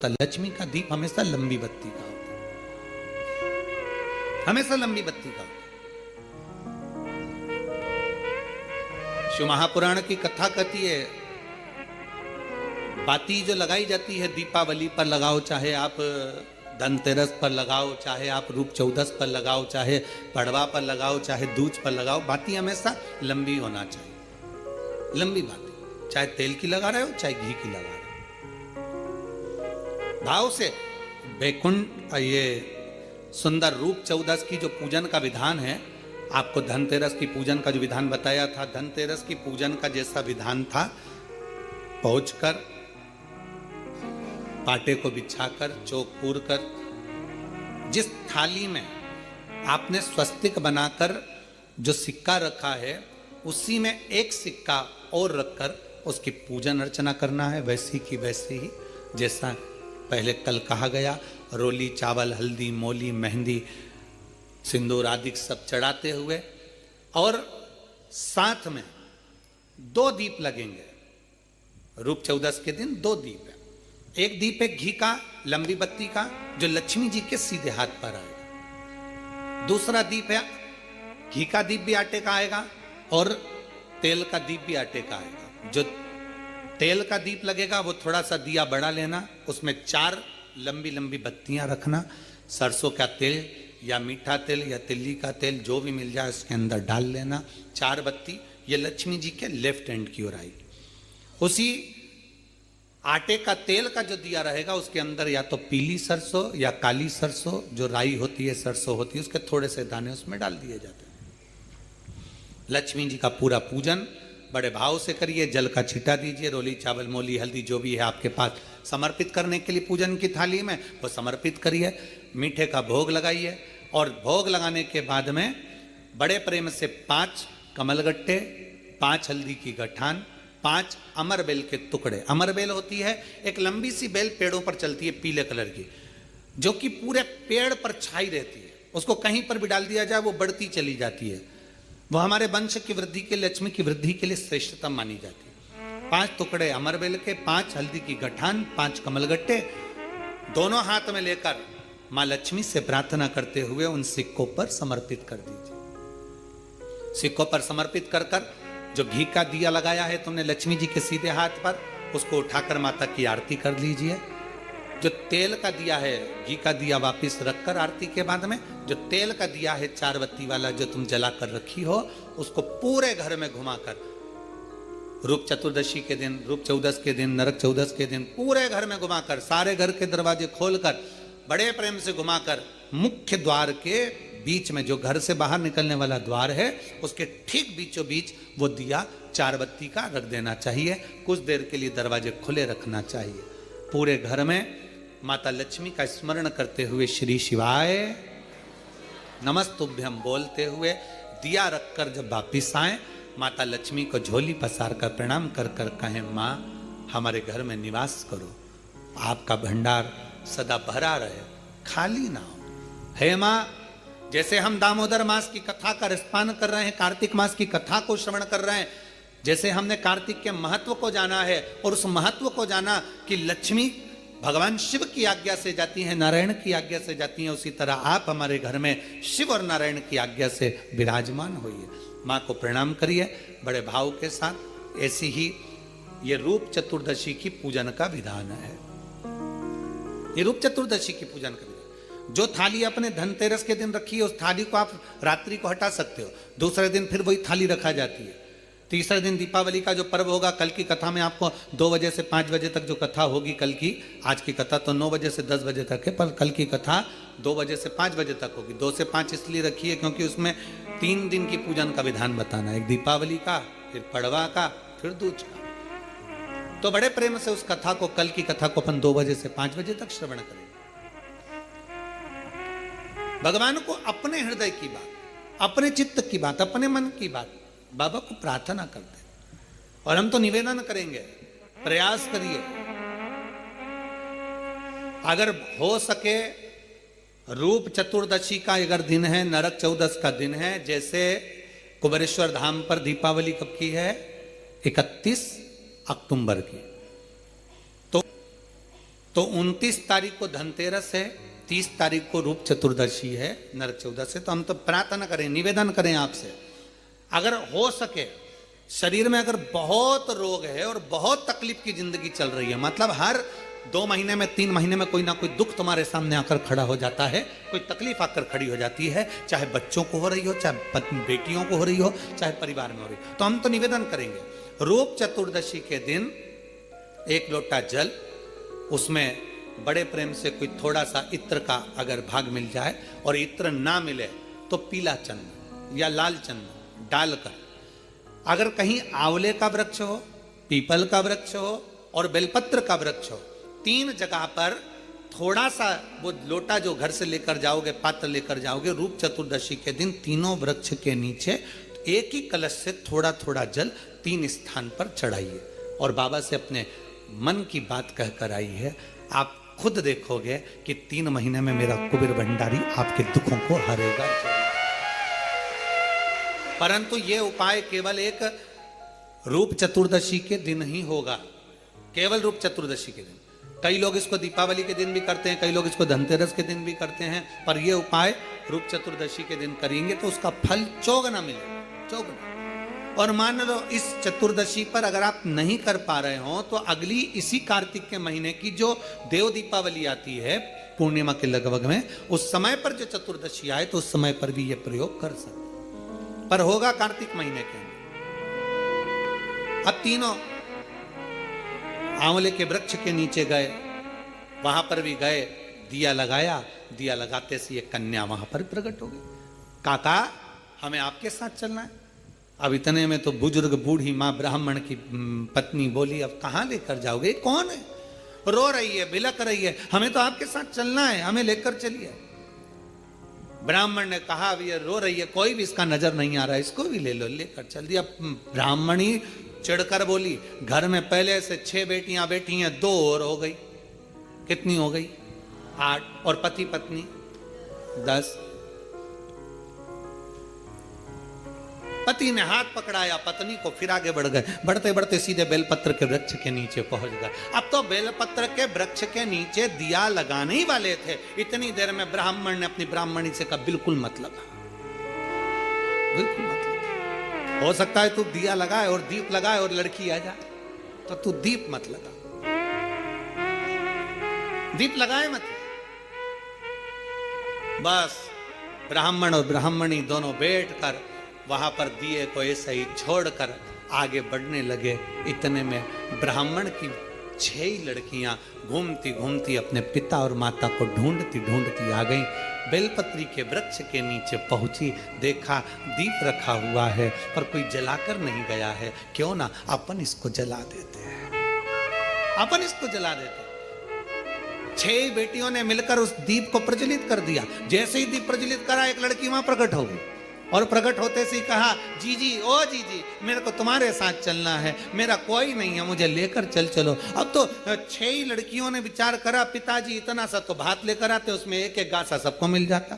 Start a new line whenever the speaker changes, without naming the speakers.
लक्ष्मी का दीप हमेशा लंबी बत्ती का होता है, हमेशा लंबी बत्ती का होता है। शिव महापुराण की कथा कहती है, बाती जो लगाई जाती है दीपावली पर लगाओ, चाहे आप धनतेरस पर लगाओ, चाहे आप रूप चौदस पर लगाओ, चाहे पड़वा पर लगाओ, चाहे दूज पर लगाओ, बाती हमेशा लंबी होना चाहिए। लंबी बाती, चाहे तेल की लगा रहे हो चाहे घी की लगा रहे हो, भाव से। बैकुंठ ये सुंदर रूप चौदस की जो पूजन का विधान है, आपको धनतेरस की पूजन का जो विधान बताया था, धनतेरस की पूजन का जैसा विधान था, पहुंचकर पाटे को बिछाकर चौक पूर कर, जिस थाली में आपने स्वस्तिक बनाकर जो सिक्का रखा है, उसी में एक सिक्का और रखकर उसकी पूजन अर्चना करना है, वैसी की वैसे ही जैसा पहले कल कहा गया। रोली, चावल, हल्दी, मोली, मेहंदी, सिंदूर आदि सब चढ़ाते हुए, और साथ में 2 दीप लगेंगे। रूप चौदस के दिन 2 दीप है। एक दीप है घी का, लंबी बत्ती का, जो लक्ष्मी जी के सीधे हाथ पर आएगा। दूसरा दीप है घी का दीप भी आटे का आएगा, और तेल का दीप भी आटे का आएगा। जो तेल का दीप लगेगा वो थोड़ा सा दिया बड़ा लेना, उसमें 4 लंबी लंबी बत्तियां रखना, सरसों का तेल या मीठा तेल या तिल्ली का तेल जो भी मिल जाए उसके अंदर डाल लेना। 4 बत्ती ये लक्ष्मी जी के लेफ्ट हैंड की ओर आएगी। उसी आटे का तेल का जो दिया रहेगा उसके अंदर या तो पीली सरसों या काली सरसों, जो राई होती है, सरसों होती है, उसके थोड़े से दाने उसमें डाल दिए जाते हैं। लक्ष्मी जी का पूरा पूजन बड़े भाव से करिए। जल का छींटा दीजिए, रोली, चावल, मोली, हल्दी जो भी है आपके पास समर्पित करने के लिए पूजन की थाली में, वो समर्पित करिए। मीठे का भोग लगाइए, और भोग लगाने के बाद में बड़े प्रेम से 5 कमलगट्टे, 5 हल्दी की गठान, 5 अमर बेल के टुकड़े। अमर बेल होती है एक लंबी सी बेल, पेड़ों पर चलती है, पीले कलर की, जो कि पूरे पेड़ पर छाई रहती है। उसको कहीं पर भी डाल दिया जाए वो बढ़ती चली जाती है। वो हमारे वंश की वृद्धि के, लक्ष्मी की वृद्धि के लिए श्रेष्ठतम मानी जाती है। 5 टुकड़े अमरबेल के, 5 हल्दी की गठान, 5 कमलगट्टे दोनों हाथ में लेकर मां लक्ष्मी से प्रार्थना करते हुए उन सिक्कों पर समर्पित कर दीजिए। सिक्कों पर समर्पित कर कर जो घी का दिया लगाया है तुमने लक्ष्मी जी के सीधे हाथ पर, उसको उठाकर माता की आरती कर लीजिए। जो तेल का दिया है, घी का दिया वापिस रखकर आरती के बाद में, जो तेल का दिया है 4 बत्ती वाला जो तुम जला कर रखी हो, उसको पूरे घर में घुमाकर रूप चतुर्दशी के दिन, रूप चौदस के दिन, नरक चौदस के दिन पूरे घर में घुमाकर, सारे घर के दरवाजे खोलकर बड़े प्रेम से घुमाकर, मुख्य द्वार के बीच में, जो घर से बाहर निकलने वाला द्वार है, उसके ठीक बीचों बीच वो दिया 4 बत्ती का रख देना चाहिए। कुछ देर के लिए दरवाजे खुले रखना चाहिए। पूरे घर में माता लक्ष्मी का स्मरण करते हुए श्री शिवाय नमस्तुभ्यम बोलते हुए दिया रखकर जब वापिस आए, माता लक्ष्मी को झोली पसार कर प्रणाम कर कर कहें, माँ हमारे घर में निवास करो, आपका भंडार सदा भरा रहे, खाली ना हो। हे माँ, जैसे हम दामोदर मास की कथा का रसपान कर रहे हैं, कार्तिक मास की कथा को श्रवण कर रहे हैं, जैसे हमने कार्तिक के महत्व को जाना है और उस महत्व को जाना कि लक्ष्मी भगवान शिव की आज्ञा से जाती हैं, नारायण की आज्ञा से जाती हैं, उसी तरह आप हमारे घर में शिव और नारायण की आज्ञा से विराजमान होइए। माँ को प्रणाम करिए बड़े भाव के साथ। ऐसी ही ये रूप चतुर्दशी की पूजन का विधान है। ये रूप चतुर्दशी की पूजन का विधान, जो थाली आपने धनतेरस के दिन रखी है, उस थाली को आप रात्रि को हटा सकते हो, दूसरे दिन फिर वही थाली रखा जाती है। तीसरे दिन दीपावली का जो पर्व होगा, कल की कथा में आपको 2 बजे से 5 बजे तक जो कथा होगी कल की, आज की कथा तो 9 बजे से 10 बजे तक है, पर कल की कथा 2 बजे से 5 बजे तक होगी। 2 से 5 इसलिए रखी है क्योंकि उसमें 3 दिन की पूजन का विधान बताना है, एक दीपावली का, फिर पड़वा का, फिर दूज का। तो बड़े प्रेम से उस कथा को, कल की कथा को अपन 2 बजे से 5 बजे तक श्रवण करेंगे। भगवान को अपने हृदय की बात, अपने चित्त की बात, अपने मन की बात बाबा को प्रार्थना करते, और हम तो निवेदन करेंगे, प्रयास करिए अगर हो सके रूप चतुर्दशी का अगर दिन है, नरक चौदस का दिन है, जैसे कुबेरेश्वर धाम पर दीपावली कब की है, 31 अक्टूबर की, तो 29 तारीख को धनतेरस है, 30 तारीख को रूप चतुर्दशी है, नरक चौदस है। तो हम तो प्रार्थना करें, निवेदन करें आपसे, अगर हो सके शरीर में अगर बहुत रोग है और बहुत तकलीफ की जिंदगी चल रही है, मतलब हर 2 महीने में 3 महीने में कोई ना कोई दुख तुम्हारे सामने आकर खड़ा हो जाता है, कोई तकलीफ आकर खड़ी हो जाती है, चाहे बच्चों को हो रही हो, चाहे बेटियों को हो रही हो, चाहे परिवार में हो रही हो, तो हम तो निवेदन करेंगे रूप चतुर्दशी के दिन 1 लोटा जल, उसमें बड़े प्रेम से कोई थोड़ा सा इत्र का अगर भाग मिल जाए, और इत्र ना मिले तो पीला चंदन या लाल चंदन डालकर, अगर कहीं आंवले का वृक्ष हो, पीपल का वृक्ष हो और बेलपत्र का वृक्ष हो, 3 जगह पर थोड़ा सा वो लोटा जो घर से लेकर जाओगे, पात्र लेकर जाओगे, रूप चतुर्दशी के दिन तीनों वृक्ष के नीचे एक ही कलश से थोड़ा थोड़ा जल 3 स्थान पर चढ़ाइए और बाबा से अपने मन की बात कहकर आई है। आप खुद देखोगे कि 3 महीने में मेरा कुबेर भंडारी आपके दुखों को हरेगा। परंतु ये उपाय केवल एक रूप चतुर्दशी के दिन ही होगा, केवल रूप चतुर्दशी के दिन। कई लोग इसको दीपावली के दिन भी करते हैं, कई लोग इसको धनतेरस के दिन भी करते हैं, पर यह उपाय रूप चतुर्दशी के दिन करेंगे तो उसका फल चौगुना मिलेगा, चौगुना। और मान लो इस चतुर्दशी पर अगर आप नहीं कर पा रहे हो तो अगली इसी कार्तिक के महीने की जो देव दीपावली आती है पूर्णिमा के लगभग में, उस समय पर जो चतुर्दशी आए तो उस समय पर भी यह प्रयोग कर सकते, पर होगा कार्तिक महीने के अंदर। अब तीनों आंवले के वृक्ष के नीचे गए, वहां पर भी गए, दिया लगाया, दिया लगाते से ये कन्या वहां पर प्रकट हो गई। काका हमें आपके साथ चलना है। अब इतने में तो बुजुर्ग बूढ़ी माँ ब्राह्मण की पत्नी बोली, अब कहाँ लेकर जाओगे, कौन है, रो रही है, बिलक रही है, हमें तो आपके साथ चलना है, हमें लेकर चलिए। ब्राह्मण ने कहा अब ये रो रही है, कोई भी इसका नजर नहीं आ रहा है, इसको भी ले लो, लेकर चल दिया। ब्राह्मणी चिढ़कर बोली, घर में पहले से 6 बेटियां बैठी हैं, 2 और हो गई, कितनी हो गई, 8, और पति पत्नी 10। पति ने हाथ पकड़ाया पत्नी को, फिर आगे बढ़ गए, बढ़ते बढ़ते सीधे बेलपत्र के वृक्ष के नीचे पहुंच गए। अब तो बेलपत्र के वृक्ष के नीचे दिया लगाने ही वाले थे, इतनी देर में ब्राह्मण ने अपनी ब्राह्मणी से कहा बिल्कुल मत लगा, बिल्कुल मत लगा, हो सकता है तू दिया लगाए और दीप लगाए और लड़की आ जाए, तो तू दीप मत लगा, दीप लगाए मत। बस ब्राह्मण और ब्राह्मणी दोनों बैठकर वहां पर दिए को ऐसे ही छोड़कर आगे बढ़ने लगे। इतने में ब्राह्मण की 6 लड़कियां घूमती घूमती अपने पिता और माता को ढूंढती ढूंढती आ गईं। बेलपत्री के वृक्ष के नीचे पहुंची, देखा दीप रखा हुआ है पर कोई जलाकर नहीं गया है, क्यों ना अपन इसको जला देते हैं, अपन इसको जला देते हैं। 6 बेटियों ने मिलकर उस दीप को प्रज्वलित कर दिया। जैसे ही दीप प्रज्वलित करा, एक लड़की वहां प्रकट हो गई और प्रकट होते से कहा, जीजी ओ जीजी, मेरे को तुम्हारे साथ चलना है, मेरा कोई नहीं है, मुझे लेकर चलो। अब तो 6 लड़कियों ने विचार करा, पिताजी इतना सा तो भात लेकर आते, उसमें एक एक गासा सबको मिल जाता।